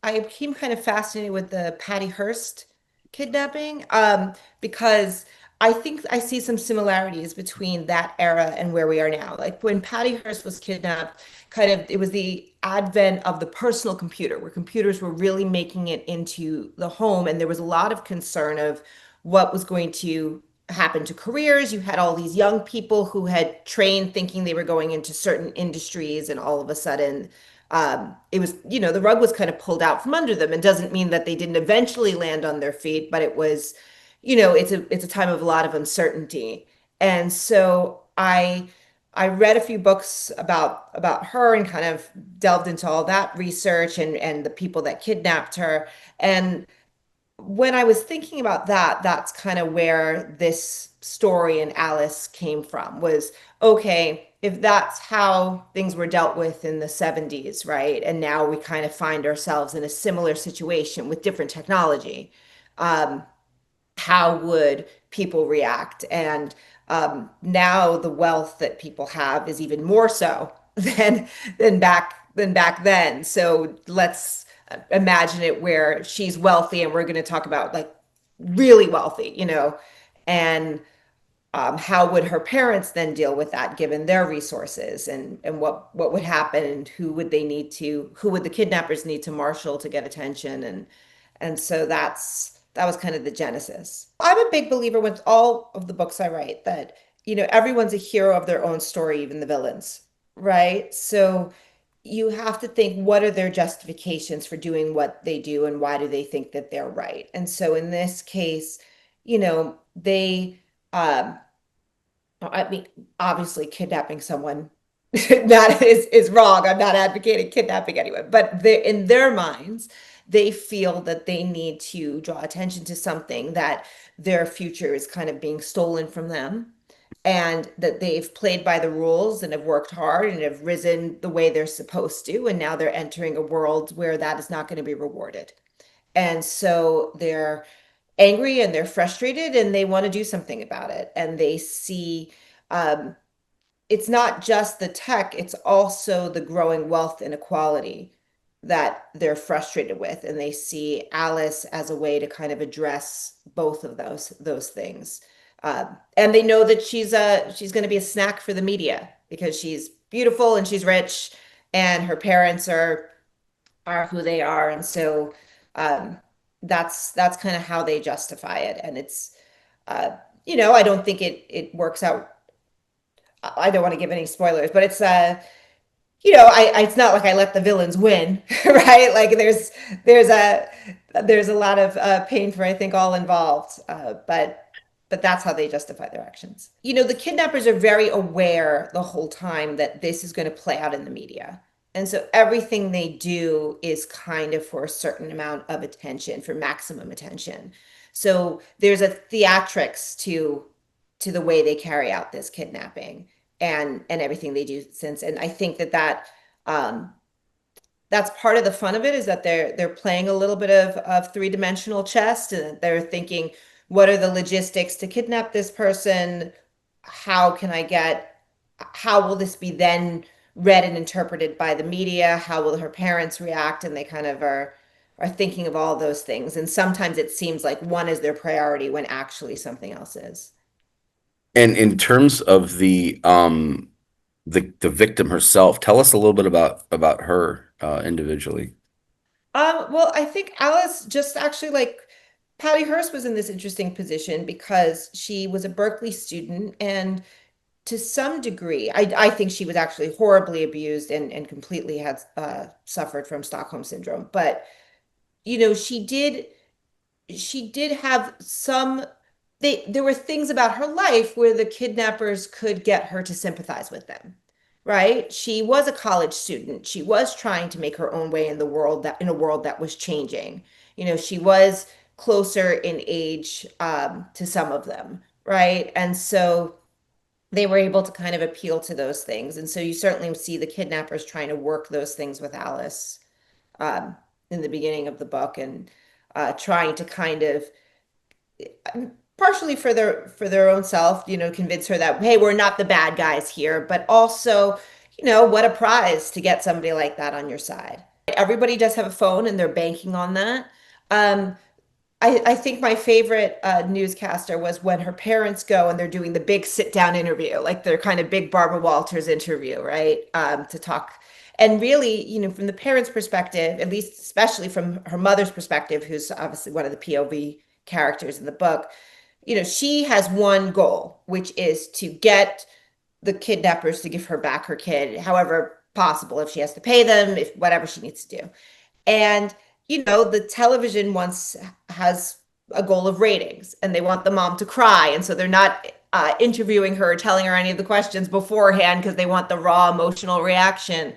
I became kind of fascinated with the Patty Hearst kidnapping, because I think I see some similarities between that era and where we are now. Like when Patty Hearst was kidnapped, kind of it was the advent of the personal computer, where computers were really making it into the home, and there was a lot of concern of what was going to happen to careers. You had all these young people who had trained thinking they were going into certain industries, and all of a sudden it was, the rug was kind of pulled out from under them. And doesn't mean that they didn't eventually land on their feet, but it was, it's a time of a lot of uncertainty. And so I read a few books about her and kind of delved into all that research and the people that kidnapped her. And when I was thinking about that, that's kind of where this story in Alice came from, was okay, if that's how things were dealt with in the 70s, right? And now we kind of find ourselves in a similar situation with different technology. Um, how would people react? And now the wealth that people have is even more so than back then. So let's imagine it where she's wealthy, and we're going to talk about like really wealthy, and how would her parents then deal with that given their resources, and what would happen, and who would the kidnappers need to marshal to get attention, and so that was kind of the genesis. I'm a big believer with all of the books I write that, everyone's a hero of their own story, even the villains, right? So you have to think, what are their justifications for doing what they do, and why do they think that they're right? And so in this case, they um I mean, obviously kidnapping someone that is wrong. I'm not advocating kidnapping anyone, but in their minds, they feel that they need to draw attention to something, that their future is kind of being stolen from them, and that they've played by the rules and have worked hard and have risen the way they're supposed to, and now they're entering a world where that is not going to be rewarded. And so they're angry and they're frustrated and they want to do something about it. And they see um, it's not just the tech, it's also the growing wealth inequality that they're frustrated with. And they see Alice as a way to kind of address both of those things. And they know that she's going to be a snack for the media because she's beautiful and she's rich, and her parents are who they are. And so um, that's kind of how they justify it. And it's uh, I don't think it works out. I don't want to give any spoilers, but it's it's not like I let the villains win, right? Like there's a there's a lot of pain for, I think, all involved. But that's how they justify their actions. The kidnappers are very aware the whole time that this is going to play out in the media. And so everything they do is kind of for a certain amount of attention, for maximum attention. So there's a theatrics to the way they carry out this kidnapping and everything they do since. And I think um, that's part of the fun of it, is that they're playing a little bit of three-dimensional chess, and they're thinking, what are the logistics to kidnap this person? How can I get, how will this be then read and interpreted by the media? How will her parents react? And they kind of are thinking of all those things. And sometimes it seems like one is their priority when actually something else is. And in terms of the victim herself, tell us a little bit about her individually. Well, I think Alice just actually, like, Patty Hearst was in this interesting position because she was a Berkeley student, and to some degree, I think she was actually horribly abused and completely had suffered from Stockholm syndrome. But she did have some, there were things about her life where the kidnappers could get her to sympathize with them, right? She was a college student. She was trying to make her own way in the world, that in a world that was changing. She was closer in age to some of them, right? And so they were able to kind of appeal to those things. And so you certainly see the kidnappers trying to work those things with Alice um, in the beginning of the book, and trying to kind of, partially for their own self, convince her that, hey, we're not the bad guys here, but also, what a prize to get somebody like that on your side. Everybody does have a phone and they're banking on that. Um, I think my favorite newscaster was when her parents go and they're doing the big sit down interview, like their kind of big Barbara Walters interview, right? To talk. And really, from the parents' perspective, at least especially from her mother's perspective, who's obviously one of the POV characters in the book, she has one goal, which is to get the kidnappers to give her back her kid, however possible, if she has to pay them, if whatever she needs to do. And, the television once has a goal of ratings and they want the mom to cry. And so they're not interviewing her, telling her any of the questions beforehand because they want the raw emotional reaction.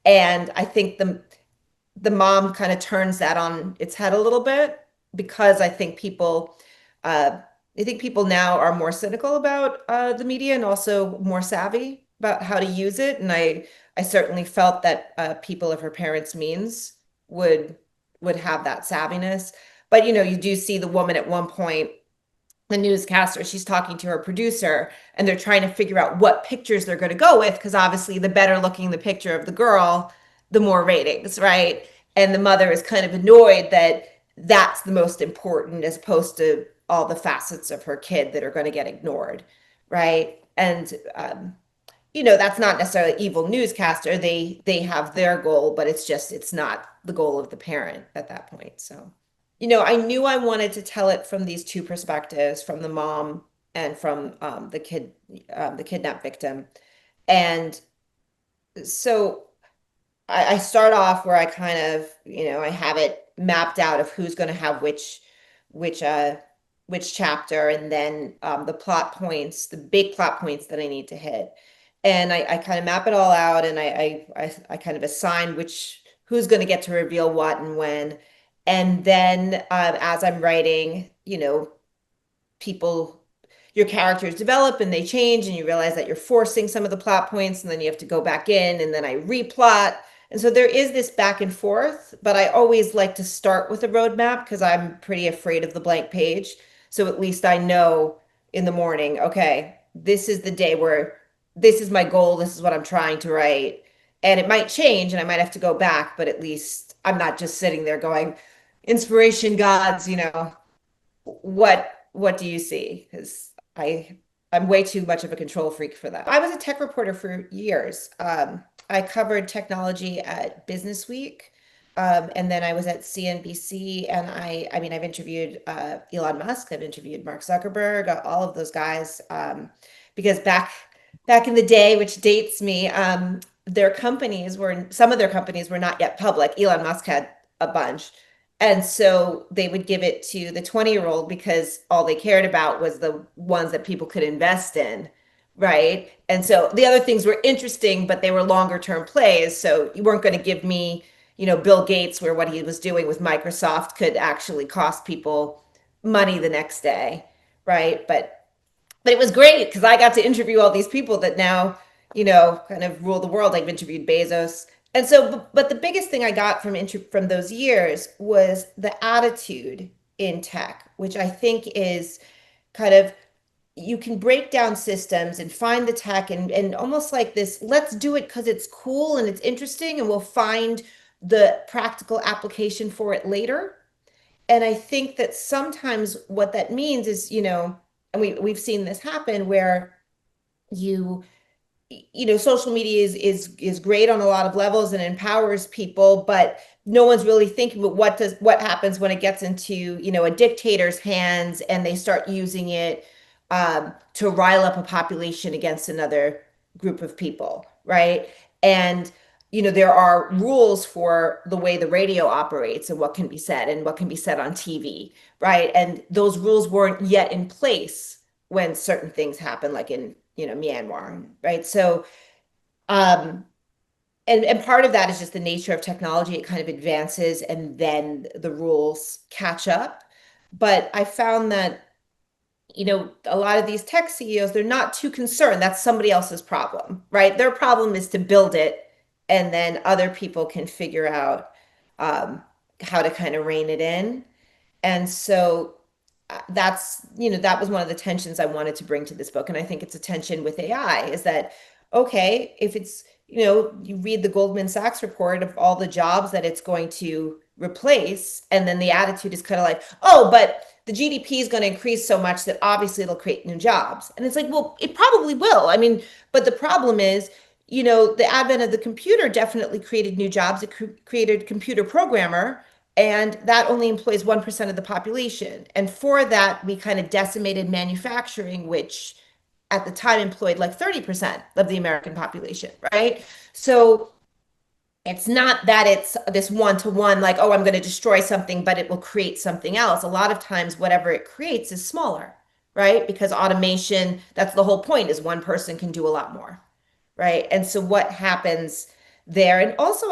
And I think the mom kind of turns that on its head a little bit because uh, I think people now are more cynical about the media and also more savvy about how to use it. And I certainly felt that people of her parents' means would would have that savviness. But you do see the woman at one point, the newscaster, she's talking to her producer and they're trying to figure out what pictures they're going to go with because obviously the better looking the picture of the girl, the more ratings, right? And the mother is kind of annoyed that that's the most important as opposed to all the facets of her kid that are going to get ignored, right? And that's not necessarily evil newscaster. They have their goal, but it's not the goal of the parent at that point. So, I knew I wanted to tell it from these two perspectives, from the mom and from the kidnap victim. And so I start off where I kind of, I have it mapped out of who's going to have which uh which chapter, and then the plot points, the big plot points that I need to hit. And I kind of map it all out, and I kind of assign who's going to get to reveal what and when. And then as I'm writing, people your characters develop and they change and you realize that you're forcing some of the plot points and then you have to go back in and then I replot. And so there is this back and forth, but I always like to start with a roadmap because I'm pretty afraid of the blank page. So at least I know in the morning, okay, this is the day where this is my goal, this is what I'm trying to write. And it might change and I might have to go back, but at least I'm not just sitting there going, inspiration gods, what do you see? Because I'm way too much of a control freak for that. I was a tech reporter for years. I covered technology at Business Week, and then I was at CNBC. And I mean, I've interviewed Elon Musk, I've interviewed Mark Zuckerberg, all of those guys, because back in the day, which dates me, some of their companies were not yet public. Elon Musk had a bunch. And so they would give it to the 20-year-old because all they cared about was the ones that people could invest in, right? And so the other things were interesting, but they were longer term plays. So you weren't going to give me, Bill Gates, where what he was doing with Microsoft could actually cost people money the next day, right? But it was great because I got to interview all these people that now, kind of rule the world. I've interviewed Bezos. And so, but the biggest thing I got from those years was the attitude in tech, which I think is kind of you can break down systems and find the tech and almost like this, let's do it because it's cool and it's interesting and we'll find the practical application for it later. And I think that sometimes what that means is, and we've seen this happen where you social media is great on a lot of levels and empowers people, but no one's really thinking about what happens when it gets into a dictator's hands and they start using it to rile up a population against another group of people, right? And there are rules for the way the radio operates and what can be said and what can be said on TV, right? And those rules weren't yet in place when certain things happen, like in Myanmar, right? So, um, and part of that is just the nature of technology. It kind of advances and then the rules catch up. But I found that, a lot of these tech CEOs, they're not too concerned. That's somebody else's problem, right? Their problem is to build it, and then other people can figure out how to kind of rein it in. And so that was one of the tensions I wanted to bring to this book. And I think it's a tension with AI is that okay, if it's, you know, you read the Goldman Sachs report of all the jobs that it's going to replace, and then the attitude is kind of like, oh, but the GDP is going to increase so much that obviously it'll create new jobs. And it's like, well, it probably will. I mean, but the problem is, you know, the advent of the computer definitely created new jobs. It created computer programmer, and that only employs 1% of the population. And for that, we kind of decimated manufacturing, which at the time employed like 30% of the American population, right? So it's not that it's this one to one, like, oh, I'm going to destroy something, but it will create something else. A lot of times, whatever it creates is smaller, right? Because automation, that's the whole point, is one person can do a lot more, right? And so what happens there? And also,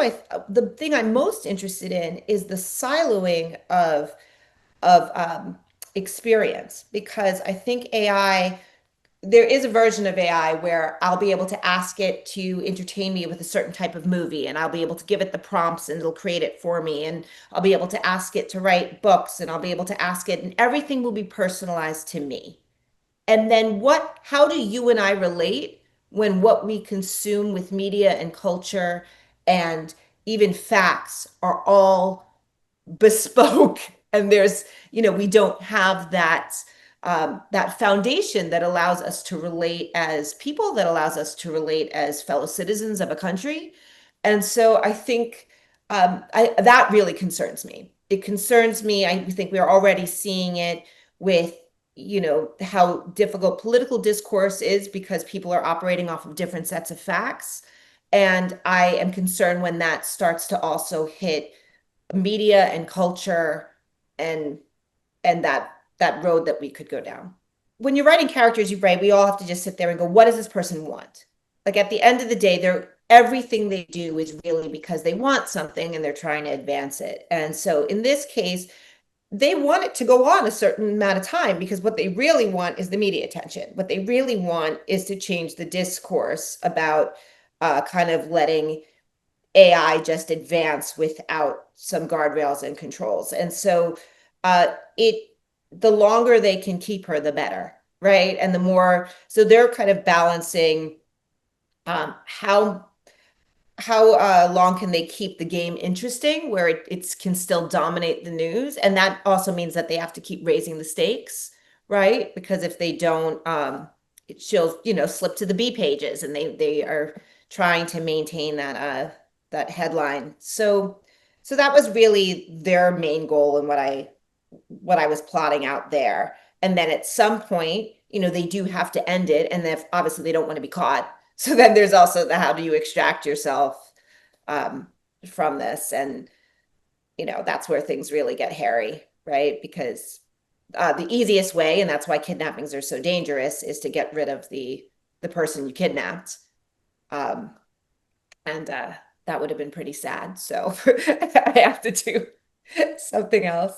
the thing I'm most interested in is the siloing of experience, because I think AI, there is a version of AI where I'll be able to ask it to entertain me with a certain type of movie, and I'll be able to give it the prompts and it'll create it for me. And I'll be able to ask it to write books, and I'll be able to ask it, and everything will be personalized to me. And then how do you and I relate when what we consume with media and culture and even facts are all bespoke, and there's, you know, we don't have that foundation that allows us to relate as people, that allows us to relate as fellow citizens of a country. And so I think that really concerns me. It concerns me. I think we're already seeing it with, you know, how difficult political discourse is because people are operating off of different sets of facts. And I am concerned when that starts to also hit media and culture, and that road that we could go down. When you're writing characters, you write, we all have to just sit there and go, what does this person want? Like at the end of the day, they're everything they do is really because they want something and they're trying to advance it. And so in this case, they want it to go on a certain amount of time because what they really want is the media attention. What they really want is to change the discourse about kind of letting AI just advance without some guardrails and controls. And so it the longer they can keep her, the better, right? And the more, so they're kind of balancing how long can they keep the game interesting where it can still dominate the news. And that also means that they have to keep raising the stakes, right? Because if they don't, she'll, you know, slip to the B pages, and they are trying to maintain that headline. So that was really their main goal and what I was plotting out there. And then at some point, you know, they do have to end it, and if obviously they don't want to be caught. So then there's also the how do you extract yourself um, from this, and you know that's where things really get hairy, right? Because the easiest way, and that's why kidnappings are so dangerous, is to get rid of the person you kidnapped, um, and that would have been pretty sad. So I have to do something else.